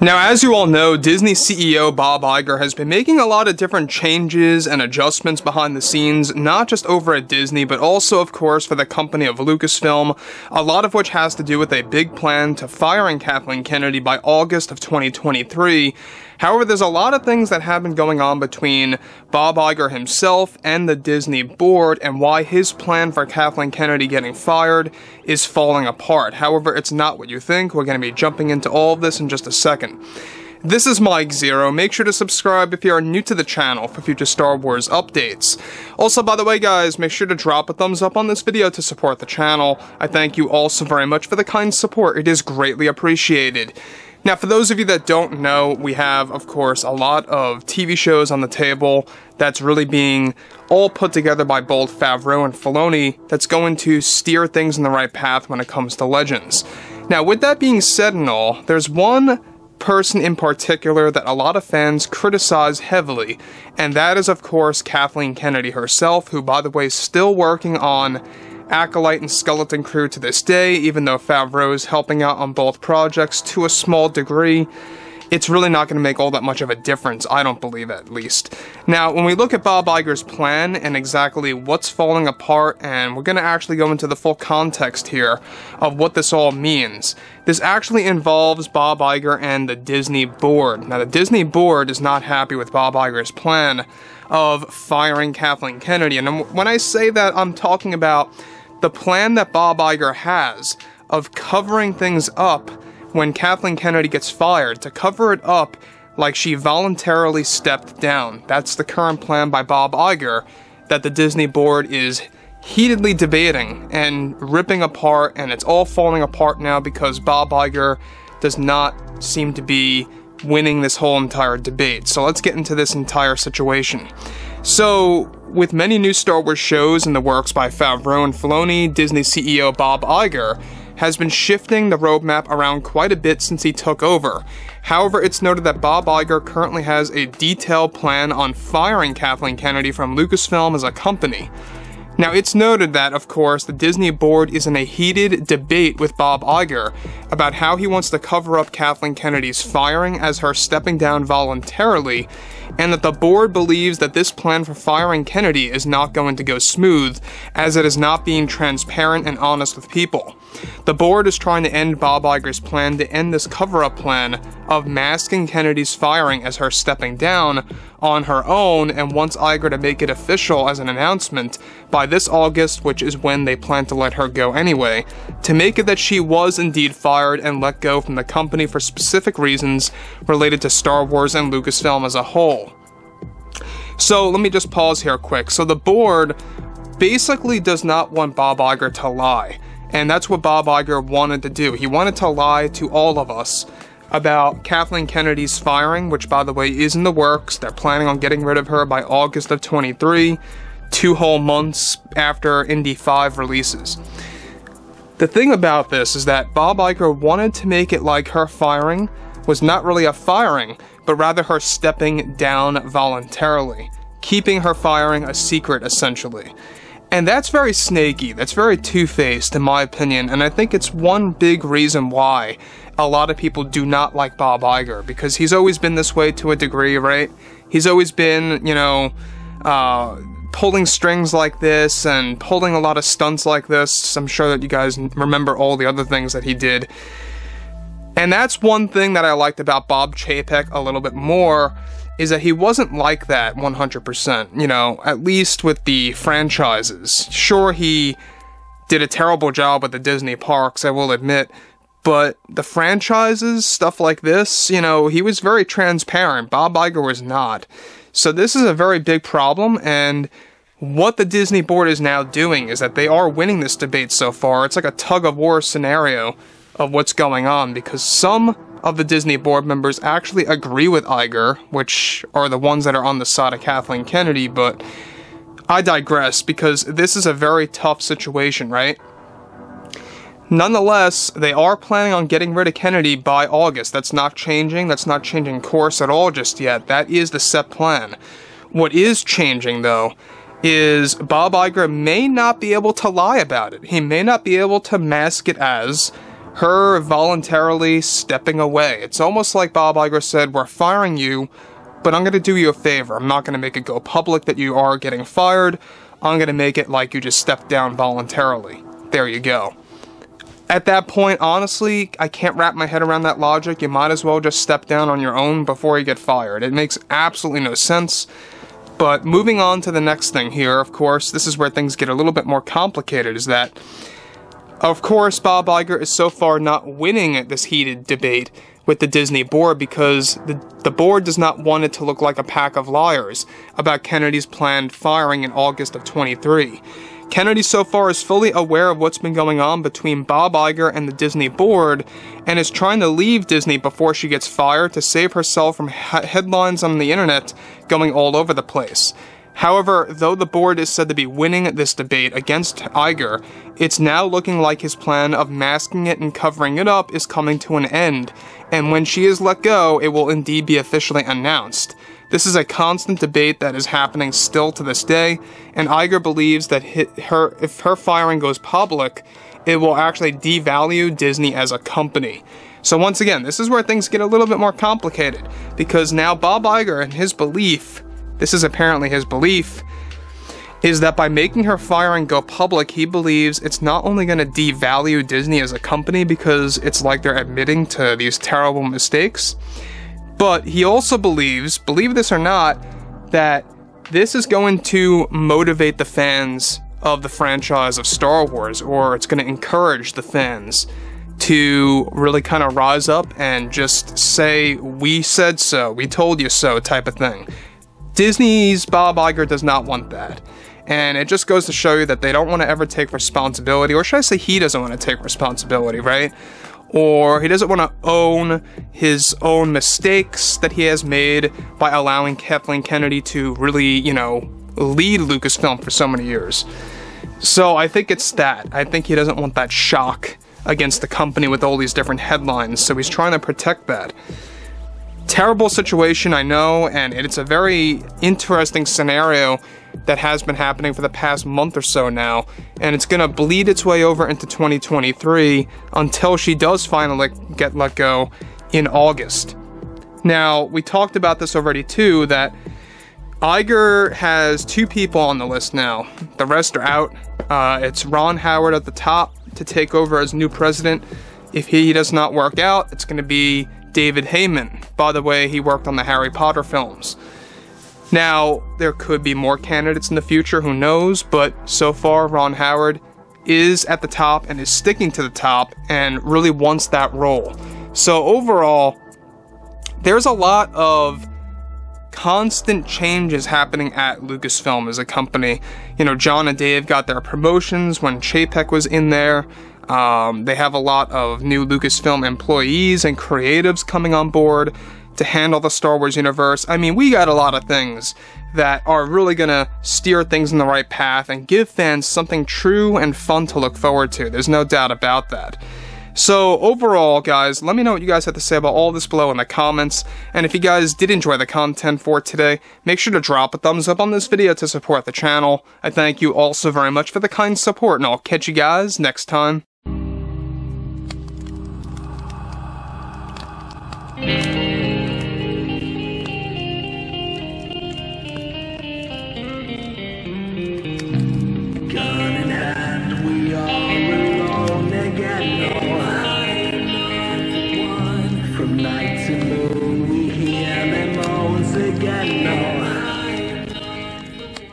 Now, as you all know, Disney CEO Bob Iger has been making a lot of different changes and adjustments behind the scenes, not just over at Disney, but also, of course, for the company of Lucasfilm, a lot of which has to do with a big plan to firing Kathleen Kennedy by August of 2023. However, there's a lot of things that have been going on between Bob Iger himself and the Disney board, and why his plan for Kathleen Kennedy getting fired is falling apart. However, it's not what you think. We're going to be jumping into all of this in just a second. This is Mike Zero. Make sure to subscribe if you are new to the channel for future Star Wars updates. Also, by the way, guys, make sure to drop a thumbs up on this video to support the channel. I thank you all so very much for the kind support. It is greatly appreciated. Now, for those of you that don't know, we have, of course, a lot of TV shows on the table that's really being all put together by both Favreau and Filoni that's going to steer things in the right path when it comes to Legends. Now, with that being said and all, there's one person in particular that a lot of fans criticize heavily, and that is, of course, Kathleen Kennedy herself, who, by the way, is still working on Acolyte and Skeleton Crew to this day, even though Favreau is helping out on both projects to a small degree. It's really not going to make all that much of a difference, I don't believe, at least. Now, when we look at Bob Iger's plan and exactly what's falling apart, and we're going to actually go into the full context here of what this all means, this actually involves Bob Iger and the Disney board. Now, the Disney board is not happy with Bob Iger's plan of firing Kathleen Kennedy, and when I say that, I'm talking about the plan that Bob Iger has of covering things up when Kathleen Kennedy gets fired, to cover it up like she voluntarily stepped down. That's the current plan by Bob Iger that the Disney board is heatedly debating and ripping apart, and it's all falling apart now because Bob Iger does not seem to be winning this whole entire debate. So let's get into this entire situation. So, with many new Star Wars shows in the works by Favreau and Filoni, Disney CEO Bob Iger has been shifting the roadmap around quite a bit since he took over. However, it's noted that Bob Iger currently has a detailed plan on firing Kathleen Kennedy from Lucasfilm as a company. Now, it's noted that, of course, the Disney board is in a heated debate with Bob Iger about how he wants to cover up Kathleen Kennedy's firing as her stepping down voluntarily, and that the board believes that this plan for firing Kennedy is not going to go smooth, as it is not being transparent and honest with people. The board is trying to end Bob Iger's plan to end this cover-up plan of masking Kennedy's firing as her stepping down on her own, and wants Iger to make it official as an announcement by this August, which is when they plan to let her go anyway, to make it that she was indeed fired and let go from the company for specific reasons related to Star Wars and Lucasfilm as a whole. So let me just pause here quick. So the board basically does not want Bob Iger to lie, and that's what Bob Iger wanted to do. He wanted to lie to all of us about Kathleen Kennedy's firing, which, by the way, is in the works. They're planning on getting rid of her by August of 23, 2 whole months after Indy 5 releases. The thing about this is that Bob Iger wanted to make it like her firing was not really a firing, but rather her stepping down voluntarily, keeping her firing a secret, essentially. And that's very snaky, that's very two-faced in my opinion, and I think it's one big reason why a lot of people do not like Bob Iger, because he's always been this way to a degree, right? He's always been, you know, pulling strings like this and pulling a lot of stunts like this. I'm sure that you guys remember all the other things that he did. And that's one thing that I liked about Bob Chapek a little bit more, is that he wasn't like that 100%, you know, at least with the franchises. Sure, he did a terrible job with the Disney parks, I will admit, but the franchises, stuff like this, you know, he was very transparent. Bob Iger was not. So this is a very big problem, and what the Disney board is now doing is that they are winning this debate so far. It's like a tug-of-war scenario of what's going on, because some of the Disney board members actually agree with Iger, which are the ones that are on the side of Kathleen Kennedy, but I digress, because this is a very tough situation, right? Nonetheless, they are planning on getting rid of Kennedy by August. That's not changing. That's not changing course at all just yet. That is the set plan. What is changing, though, is Bob Iger may not be able to lie about it. He may not be able to mask it as her voluntarily stepping away. It's almost like Bob Iger said, we're firing you, but I'm going to do you a favor. I'm not going to make it go public that you are getting fired. I'm going to make it like you just stepped down voluntarily. There you go. At that point, honestly, I can't wrap my head around that logic. You might as well just step down on your own before you get fired. It makes absolutely no sense. But moving on to the next thing here, of course, this is where things get a little bit more complicated, is that, of course, Bob Iger is so far not winning this heated debate with the Disney board because the board does not want it to look like a pack of liars about Kennedy's planned firing in August of 23. Kennedy so far is fully aware of what's been going on between Bob Iger and the Disney board and is trying to leave Disney before she gets fired to save herself from headlines on the internet going all over the place. However, though the board is said to be winning this debate against Iger, it's now looking like his plan of masking it and covering it up is coming to an end, and when she is let go, it will indeed be officially announced. This is a constant debate that is happening still to this day, and Iger believes that if her firing goes public, it will actually devalue Disney as a company. So once again, this is where things get a little bit more complicated, because now Bob Iger and his belief, this is apparently his belief, is that by making her firing go public, he believes it's not only going to devalue Disney as a company because it's like they're admitting to these terrible mistakes, but he also believes, believe this or not, that this is going to motivate the fans of the franchise of Star Wars, or it's going to encourage the fans to really kind of rise up and just say, we said so, we told you so type of thing. Disney's Bob Iger does not want that. And it just goes to show you that they don't want to ever take responsibility, or should I say he doesn't want to take responsibility, right? Or he doesn't want to own his own mistakes that he has made by allowing Kathleen Kennedy to really, you know, lead Lucasfilm for so many years. So I think it's that. I think he doesn't want that shock against the company with all these different headlines, so he's trying to protect that. Terrible situation, I know, and it's a very interesting scenario that has been happening for the past month or so now, and it's gonna bleed its way over into 2023 until she does finally get let go in August. Now, we talked about this already too, that Iger has 2 people on the list now. The rest are out. It's Ron Howard at the top to take over as new president. If he does not work out, it's gonna be David Heyman. By the way, he worked on the Harry Potter films. Now, there could be more candidates in the future, who knows, but so far Ron Howard is at the top and is sticking to the top and really wants that role. So overall, there's a lot of constant changes happening at Lucasfilm as a company. You know, John and Dave got their promotions when Chapek was in there. They have a lot of new Lucasfilm employees and creatives coming on board to handle the Star Wars universe. I mean, we got a lot of things that are really gonna steer things in the right path and give fans something true and fun to look forward to. There's no doubt about that. So overall, guys, let me know what you guys have to say about all this below in the comments. And if you guys did enjoy the content for today, make sure to drop a thumbs up on this video to support the channel. I thank you all so very much for the kind support, and I'll catch you guys next time.